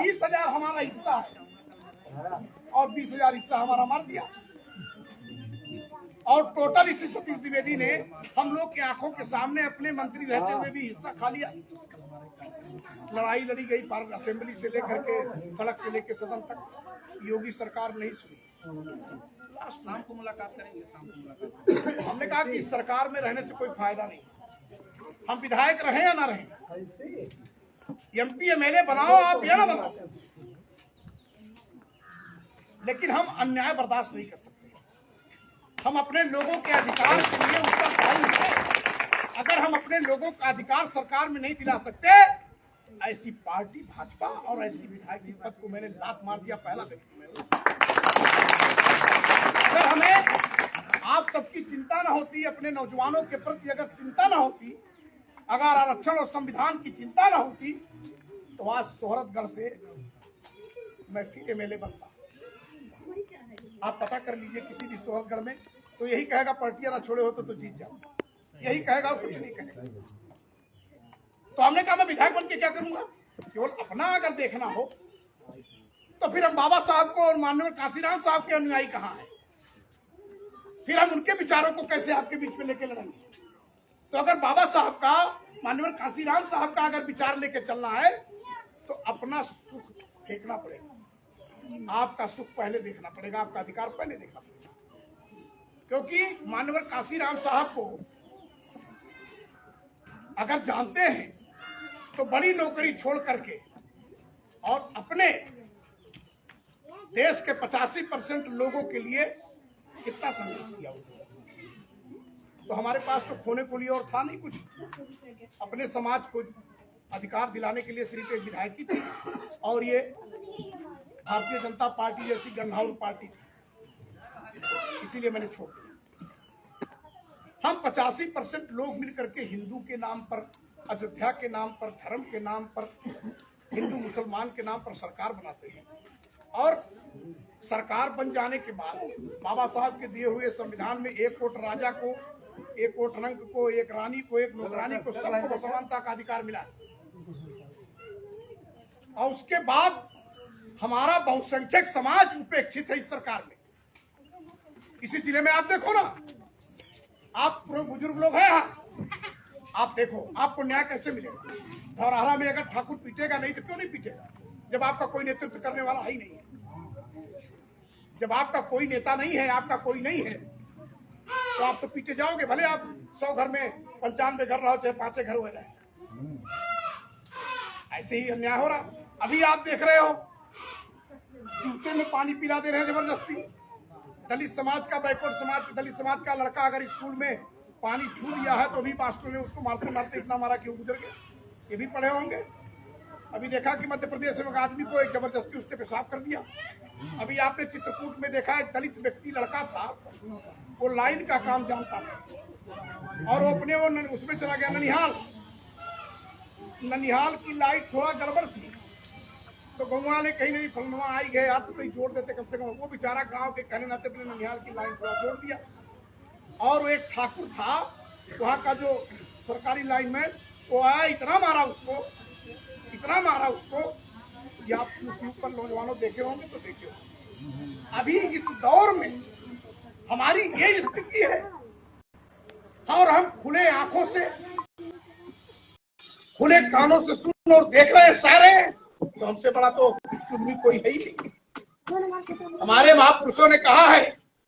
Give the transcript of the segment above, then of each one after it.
20,000 हमारा हिस्सा है और 20,000 हिस्सा हमारा मार दिया। और टोटल इसी सतीश द्विवेदी ने हम लोग की आंखों के सामने अपने मंत्री रहते हुए भी हिस्सा खा लिया। लड़ाई लड़ी गई पार्क असेंबली से लेकर के सड़क से लेकर सदन तक, योगी सरकार नहीं सुनी। शाम को मुलाकात करेंगे। हमने कहा कि इस सरकार में रहने से कोई फायदा नहीं, हम विधायक रहे या ना रहे, एमपी एमएलए बनाओ आप या ना बनाओ, लेकिन हम अन्याय बर्दाश्त नहीं कर सकते। हम अपने लोगों के अधिकार के लिए उत्तरदायी हैं। अगर हम अपने लोगों का अधिकार सरकार में नहीं दिला सकते, ऐसी पार्टी भाजपा और ऐसी विधायक की पद को मैंने लात मार दिया, पहला व्यक्ति मैं। अगर हमें आप सबकी चिंता ना होती, अपने नौजवानों के प्रति अगर चिंता ना होती, अगर आरक्षण और संविधान की चिंता ना होती, तो आज सोहरतगढ़ से मैं फिर एमएलए बनता। आप पता कर लीजिए किसी भी सोहरतगढ़ में, तो यही कहेगा पार्टियां ना छोड़े हो तो जीत जाओ, यही कहेगा, कुछ नहीं कहेगा। तो हमने कहा मैं विधायक बन के क्या करूंगा, केवल अपना अगर देखना हो तो फिर हम बाबा साहब को और माननीय काशीराम साहब के अनुयायी कहाँ है, फिर हम उनके विचारों को कैसे आपके बीच में लेके लड़ेंगे। तो अगर बाबा साहब का, माननीय काशीराम साहब का अगर विचार लेके चलना है तो अपना सुख फेंकना पड़ेगा, आपका सुख पहले देखना पड़ेगा, आपका अधिकार पहले देखना पड़ेगा। क्योंकि माननीय काशीराम साहब को अगर जानते हैं तो बड़ी नौकरी छोड़ करके और अपने देश के 85% लोगों के लिए कितना संघर्ष किया होगा। तो हमारे पास तो खोने को लिए और था नहीं कुछ, अपने समाज को अधिकार दिलाने के लिए सिर्फ एक विधायकी थी और ये भारतीय जनता पार्टी जैसी गन्हाउर पार्टी थी, इसीलिए मैंने छोड़ दिया। हम 85% लोग मिलकर के हिंदू के नाम पर, अयोध्या के नाम पर, धर्म के नाम पर, हिंदू मुसलमान के नाम पर सरकार बनाते हैं और सरकार बन जाने के बाद बाबा साहब के दिए हुए संविधान में एक वोट राजा को, एक वोट रंक को, एक रानी को, एक नौकरानी को, सबको समानता का अधिकार मिला। और उसके बाद हमारा बहुसंख्यक समाज उपेक्षित है इस सरकार में। किसी जिले में आप देखो ना, आप बुजुर्ग लोग हैं यहाँ, आप देखो आपको न्याय कैसे मिलेगा। धौरहरा में अगर ठाकुर पीटेगा नहीं तो क्यों नहीं पीटेगा, जब आपका कोई नेतृत्व करने वाला ही नहीं है, जब आपका कोई नेता नहीं है, आपका कोई नहीं है, तो आप तो पीटे जाओगे। भले आप 100 घर में 95 घर रहो, चाहे 5 घर हो रहे, ऐसे ही अन्याय हो रहा। अभी आप देख रहे हो जूते में पानी पिला दे रहे हैं जबरदस्ती। दलित समाज का, बैकवर्ड समाज, दलित समाज का लड़का अगर स्कूल में पानी छू लिया है तो अभी मास्टर ने उसको मारते मारते इतना मारा कि वो गुजर गया, ये भी पढ़े होंगे। अभी देखा कि मध्य प्रदेश में एक आदमी को एक जबरदस्ती उसने पेशाब कर दिया। अभी आपने चित्रकूट में देखा एक दलित व्यक्ति लड़का था, वो लाइन का काम जानता था और वो अपने वो उसमें चला गया ननिहाल की लाइट थोड़ा गड़बड़ थी, तो गाँव वाले कहीं नहीं फलनवा आई गए यार, तो कहीं जोड़ देते कम से कम। वो बेचारा गांव के कहने नाते अपने ननिहाल की लाइन थोड़ा जोड़ दिया। और वो एक ठाकुर था वहाँ का जो सरकारी लाइन में, वो आया, इतना मारा उसको, इतना मारा उसको, या आप यूट्यूब पर नौजवानों देखे होंगे तो देखे होंगे। अभी इस दौर में हमारी ये स्थिति है और हम खुले आंखों से, खुले कानों से सुन और देख रहे हैं सारे, तो हमसे बड़ा तो जुल्मी कोई है ही नहीं। हमारे महापुरुषों ने कहा है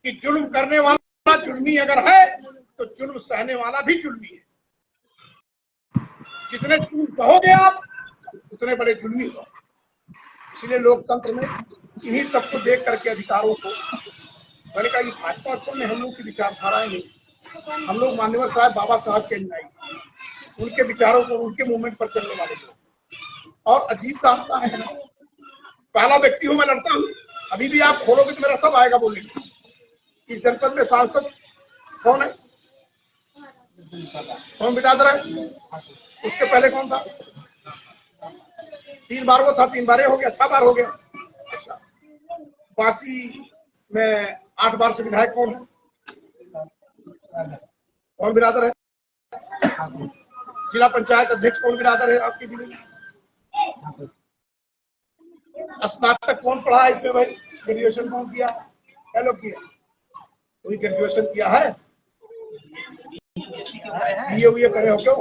कि जुल्म करने वाला जुल्मी अगर है तो जुल्म सहने वाला भी जुल्मी है। जितने जुल्म कहोगे आप उतने बड़े जुल्मी हो। इसलिए लोकतंत्र में इन्हीं सबको देख करके अधिकारों को, मैंने कहा कि भाजपा में हम लोग की विचारधाराएं नहीं, हम लोग माननीय साहब बाबा साहब के अनुयायी, उनके विचारों को, उनके मूवमेंट पर चलने वाले लोग। और अजीब रास्ता है, पहला व्यक्ति हूं मैं, लड़ता हूं। अभी भी आप खोलोगे तो मेरा सब आएगा बोलने। इस जनपद में सांसद कौन है, कौन बिरादर है, उसके पहले कौन था? 3 बार वो था, 3 बार हो गया, 6 बार हो गया। अच्छा, वासी में 8 बार से विधायक कौन है, कौन बिरादर है? जिला पंचायत अध्यक्ष कौन बिरादर है आपकी जिले में? स्नातक कौन पढ़ा है इसमें भाई? ग्रेजुएशन कौन किया? क्या लोग किया? कोई ग्रेजुएशन किया है? ये करे हो क्यों?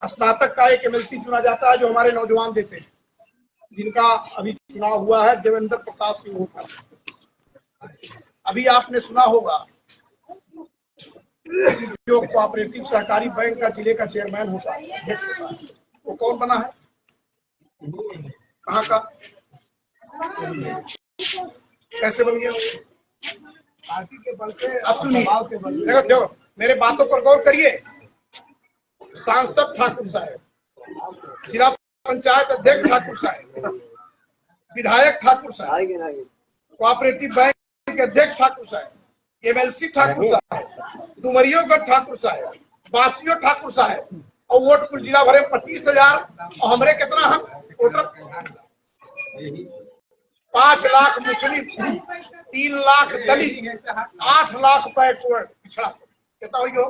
स्नातक का एक एमएलसी चुना जाता है जो हमारे नौजवान देते हैं, जिनका अभी चुनाव हुआ है देवेंद्र प्रताप सिंह का। अभी आपने सुना होगा जो कोऑपरेटिव सहकारी बैंक का जिले का चेयरमैन होता है, अध्यक्ष होता है, वो कौन बना है? कहाँ का? कैसे बन गया? पार्टी के बल पे। अब सुनिए, देखो मेरे बातों पर गौर करिए। सांसद ठाकुर साहब, जिला पंचायत अध्यक्ष ठाकुर साहब, विधायक ठाकुर साहब, कोऑपरेटिव बैंक के अध्यक्ष ठाकुर साहब, एमएलसी ठाकुर साहब, डुमरियोगढ़ ठाकुर साहब, बासियो ठाकुर साहब, और वोट कुल जिला भरे 25,000 और हमरे कितना हम वोटर 5 लाख मुस्लिम, 3 लाख दलित, 8 लाख बैकवर्ड पिछड़ा से कितना हो?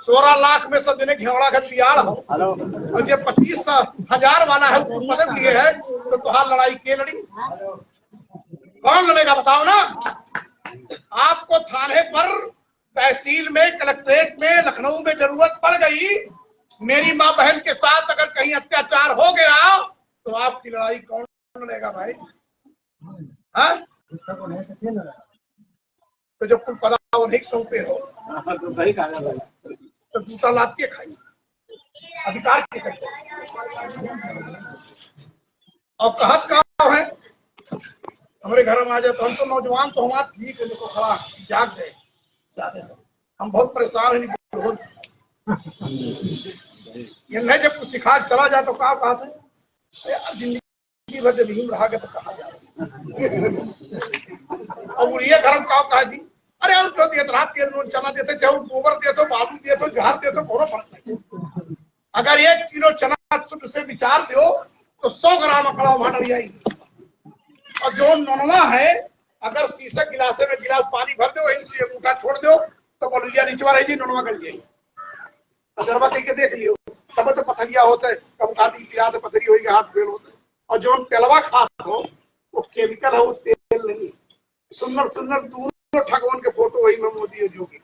16 लाख में सब जने घेवड़ा घर बियाड़ हो, और जो 25,000 वाला है वो पदक लिए है, तो तुहार लड़ाई के लड़ी? कौन लड़ेगा बताओ ना? आपको थाने पर, तहसील में, कलेक्ट्रेट में, लखनऊ में जरूरत पड़ गई, मेरी माँ बहन के साथ अगर कहीं अत्याचार हो गया तो आपकी लड़ाई कौन लड़ेगा भाई? हाँ? तो जब तुम पता वो नहीं सौंपते हो तो जूता लाद के खाई, अधिकार के करते। और कहत का है हमारे घर में आ जाए तो हम तो नौजवान तो हमारा ठीक है, देखो खड़ा जाग गए, हम बहुत परेशान हैं। ये नहीं जब कुछ सिखा चला जाए तो कहा कहते यार जिंदगी भर जब हिम रहा गया तो कहा जाए। और ये धर्म कहा जी, अरे और जो दिए रात तेल नून चना देते, चाहे गोबर दे दो, बालू दे दो, जहर दे दो, कोनो फर्क नहीं। अगर 1 किलो चना शुद्ध से विचार दो तो 100 ग्राम अकड़ा वहां डली आएगी। और जो नोनवा है, अगर शीशे गिलासे में गिलास पानी भर दो, हिंदू एक मुठा छोड़ दो तो बलुइया नीचवा रही जी, नोनवा कर जाएगी। तजर्बा करके देख लियो, तब तो पथरिया होते, कब खाती गिरा तो पथरी होगी, हाथ फेल होते। और जो तेलवा खात हो वो केमिकल है, वो तेल नहीं। सुंदर सुंदर दोनों ठगवन के फोटो वही में मोदी योगी।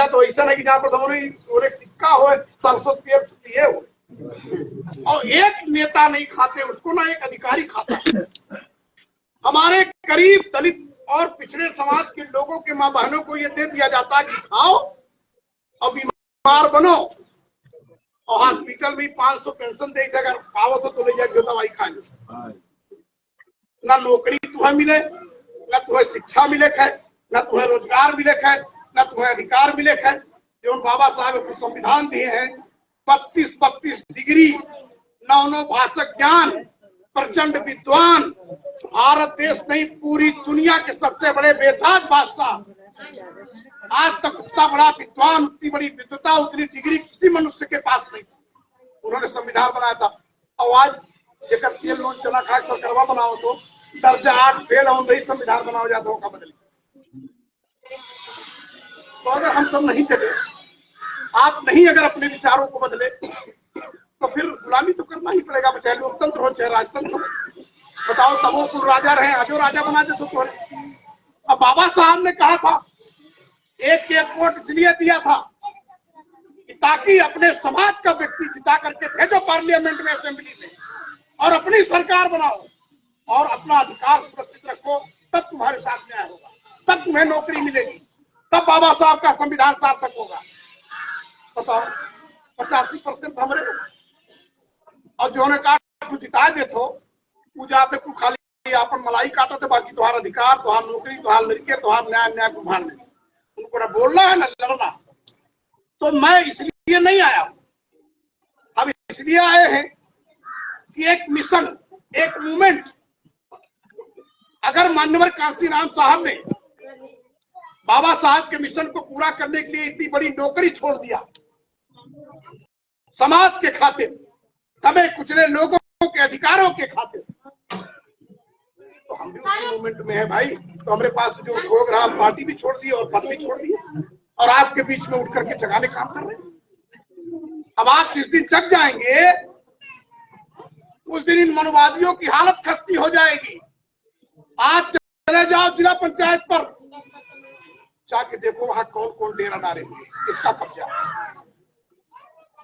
तो ऐसा नहीं कि जहाँ पर दोनों सोने सिक्का हो, सरसों तेल दिए हो। और एक नेता नहीं खाते उसको, ना एक अधिकारी खाता है। हमारे गरीब दलित और पिछड़े समाज के लोगों के माँ बहनों को ये दे दिया जाता है कि खाओ और बीमार बनो, और हॉस्पिटल में 500 पेंशन दे, अगर पावत हो तो ले जाए दवाई खा लो। ना नौकरी तुम्हें मिले, ना तुम्हें शिक्षा मिले है, ना तुम्हें रोजगार मिले है, ना तुम्हें अधिकार मिले है। जो बाबा साहब को संविधान दिए हैं, 32 डिग्री, 9 भाषक ज्ञान, प्रचंड विद्वान, भारत देश नहीं पूरी दुनिया के सबसे बड़े बेताज बादशाह। आज तक उतना बड़ा विद्वान, उतनी बड़ी विद्वता, उतनी डिग्री किसी मनुष्य के पास नहीं थी। उन्होंने संविधान बनाया था। और आज जेकर तेल नोट चला खा सरकारवा बनाओ तो दर्जा 8 फेल हो रही, संविधान बनाओ जाता होगा बदले। तो अगर हम सब नहीं चले, आप नहीं अगर अपने विचारों को बदले, तो फिर गुलामी तो करना ही पड़ेगा, चाहे लोकतंत्र हो चाहे राजतंत्र हो। बताओ तब वो कुल राजा रहे, आजो राजा बना दे तो। अब बाबा साहब ने कहा था, एक वोट इसलिए दिया था कि ताकि अपने समाज का व्यक्ति जिता करके भेजो पार्लियामेंट में, असेंबली में, और अपनी सरकार बनाओ और अपना अधिकार सुरक्षित रखो, तब तुम्हारे साथ न्याय होगा, तब तुम्हें नौकरी मिलेगी, तब बाबा साहब का संविधान सार्थक होगा। बताओ 85% हमारे, और जो ने कहा तू जिता दे तो पूजा पे तू खाली अपन मलाई काटो थे, बाकी तुम्हारा अधिकार, तुम्हारा नौकरी, तुम्हारा लड़के, तुम्हारा न्याय को भालने। उनको ना बोलना है ना लड़ना। तो मैं इसलिए नहीं आया, हम इसलिए आए हैं कि एक मिशन, एक मूवमेंट, अगर मान्यवर कांशीराम साहब ने बाबा साहब के मिशन को पूरा करने के लिए इतनी बड़ी नौकरी छोड़ दिया समाज के खातिर, दबे कुचले लोगों के अधिकारों के खातिर, तो हम भी उसी मूवमेंट में है भाई। तो हमारे पास जो प्रोग्राम, पार्टी भी छोड़ दी और पद भी छोड़ दी, और आपके बीच में उठ करके जगाने काम कर रहे हैं। अब आप जिस दिन जग जाएंगे उस दिन इन मनोवादियों की हालत खस्ती हो जाएगी। आज चले जाओ जिला पंचायत पर, जाके देखो वहां कौन कौन डेरा डाले हुए, किसका कब्जा।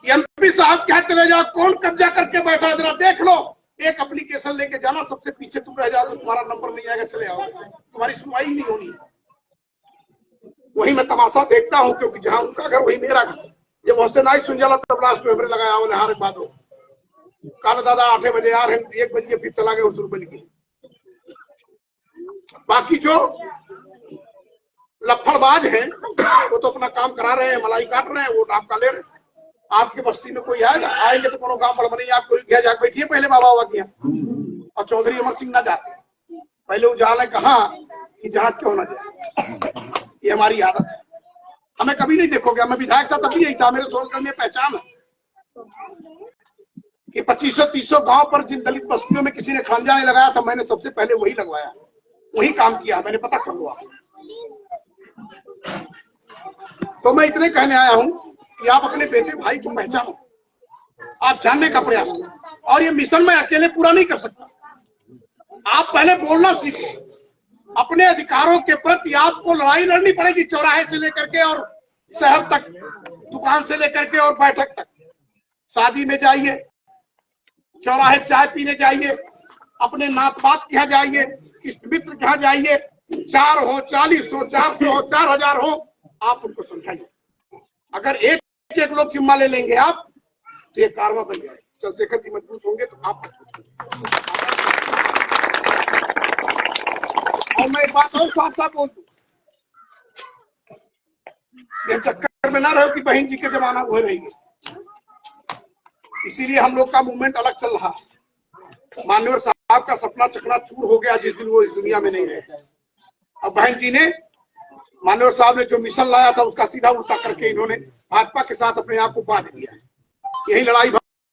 एमपी साहब क्या चले जाओ, कौन कब्जा करके बैठा, जरा देख लो। एक एप्लीकेशन लेके जाना, सबसे पीछे तुम रह जाओ, तुम्हारा नंबर नहीं आएगा, चले आओ, तुम्हारी सुनवाई नहीं होनी। वही मैं तमाशा देखता हूँ, क्योंकि जहां उनका घर वही मेरा घर। जब वैसे ना ही सुन जाला तब लास्ट में लगाया हो नहार बाद हो काला दादा 8 बजे आ रहे, 1 बजे फिर चला गया उस बन के। बाकी जो लफड़बाज हैं वो तो अपना काम करा रहे हैं, मलाई काट रहे हैं, वोट आपका ले रहे। आपकी बस्ती में कोई आएगा, आएंगे तो कोनो गांव बड़ नहीं, आप कोई गया जाके बैठिए पहले बाबा बाबा किया। और चौधरी अमर सिंह ना जाते, पहले उजाला कहा कि जहां क्यों ना जाए। ये हमारी आदत है, हमें कभी नहीं देखोगे। मैं विधायक था तब भी यही था, मेरे सोनगढ़ में पहचान है कि 2500-300 गांव पर जिन दलित बस्तियों में किसी ने खंजा नहीं लगाया था, मैंने सबसे पहले वही लगवाया, वही काम किया, मैंने पता कर हुआ। तो मैं इतने कहने आया हूं कि आप अपने बेटे भाई को पहचानो, आप जानने का प्रयास करो। और ये मिशन मैं अकेले पूरा नहीं कर सकता, आप पहले बोलना सीखो। अपने अधिकारों के प्रति आपको लड़ाई लड़नी पड़ेगी, चौराहे से लेकर के और शहर तक, दुकान से लेकर के और बैठक तक। शादी में जाइए, चौराहे चाय पीने जाइए, अपने नात बात के यहाँ जाइए, इष्ट मित्र के यहाँ जाइए, 4 हो, 40 हो, 400 हो, 4000 हो, आप उनको समझाइए। अगर एक लोग जिम्मा ले लेंगे आप, तो ये कारवा बन जाए। चंद्रशेखर जी मजबूत होंगे तो आप मजबूत होंगे। और मैं एक बात और साफ साफ बोल दूं, ये चक्कर में ना रहो कि बहन जी के जमाना वो रहेगी। इसीलिए हम लोग का मूवमेंट अलग चल रहा है। मान्यवर साहब का सपना चकनाचूर हो गया जिस दिन वो इस दुनिया में नहीं रहे। अब बहन जी ने, मान्यवर साहब ने जो मिशन लाया था उसका सीधा उल्टा करके इन्होंने भाजपा के साथ अपने आप को बांध दिया है। यही लड़ाई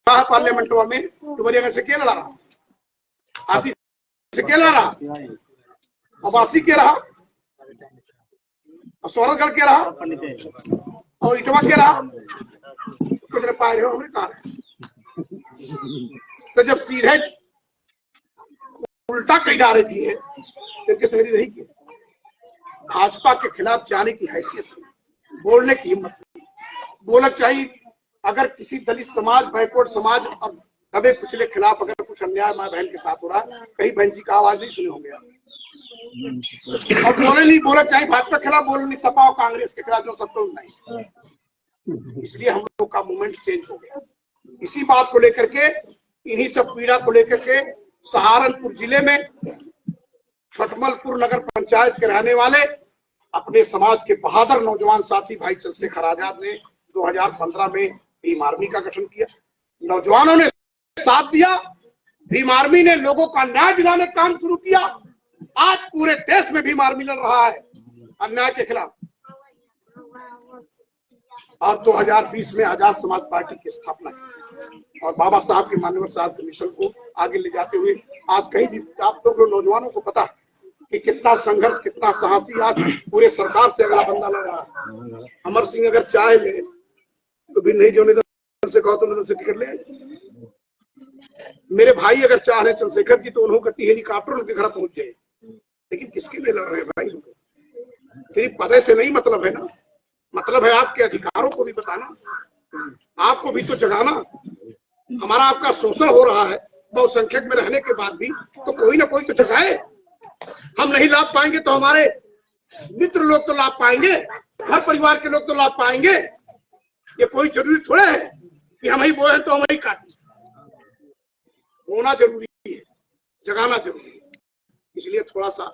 पार्लियामेंट में डुमरिया से क्या लड़ा रहा, हाथी से क्या लड़ा रहा, अबासी के रहा, और सौरभगढ़ के रहा, और इटवा के रहा, कितने पाए रहे हो हमने कहा। तो जब सीधे उल्टा कई डाले दिए तो संगति नहीं की। भाजपा के खिलाफ जाने की हैसियत, बोलने की हिम्मत, बोलना चाहिए। अगर किसी दलित समाज, बैकवर्ड समाज और दबे कुचले खिलाफ अगर कुछ अन्याय माँ बहन के साथ हो रहा है, कहीं बहन जी का आवाज नहीं सुने होंगे। और बोलना चाहिए भाजपा के खिलाफ, बोलनी सपा और कांग्रेस के खिलाफ जो सत्ता नहीं। इसलिए हम लोग का मूवमेंट चेंज हो गया। इसी बात को लेकर के, इन्हीं सब पीड़ा को लेकर के सहारनपुर जिले में छटमलपुर नगर पंचायत के रहने वाले अपने समाज के बहादुर नौजवान साथी भाई चंद्रशेखर आजाद ने 2015 में भीम आर्मी का गठन किया। नौजवानों ने साथ दिया, भीम आर्मी ने लोगों का न्याय दिलाने का काम शुरू किया। आज पूरे देश में भीम आर्मी लड़ रहा है अन्याय के खिलाफ। और 2020 में आजाद समाज पार्टी की स्थापना की और बाबा साहब के मान्यवर साहब के मिशन को आगे ले जाते हुए आज कहीं भी आप तो नौजवानों को पता कि कितना संघर्ष, कितना साहसी आज पूरे सरकार से अगला बंदा लड़ रहा है। अमर सिंह अगर चाहे ले तो भी नहीं, जो निधन से कहो तो निधन से टिकट ले। मेरे भाई अगर चाह रहे चंद्रशेखर जी तो उन्होंने हेलीकॉप्टर उनके घर पहुंच जाए, लेकिन किसके लिए लड़ रहे हैं भाई? सिर्फ पदे से नहीं मतलब है ना, मतलब है आपके अधिकारों को भी बताना, आपको भी तो जगाना। हमारा आपका शोषण हो रहा है बहुसंख्यक में रहने के बाद भी, तो कोई ना कोई तो जगाए। हम नहीं लाभ पाएंगे तो हमारे मित्र लोग तो लाभ पाएंगे, हर परिवार के लोग तो लाभ पाएंगे। ये कोई जरूरी थोड़ा है कि हम ही बोए हैं तो हम ही काटें। होना जरूरी है, जगाना जरूरी है। इसलिए थोड़ा सा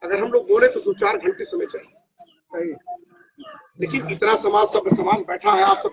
अगर हम लोग बोले तो 2-4 घंटे समय चाहिए, लेकिन इतना समाज सब समाज बैठा है, आप सब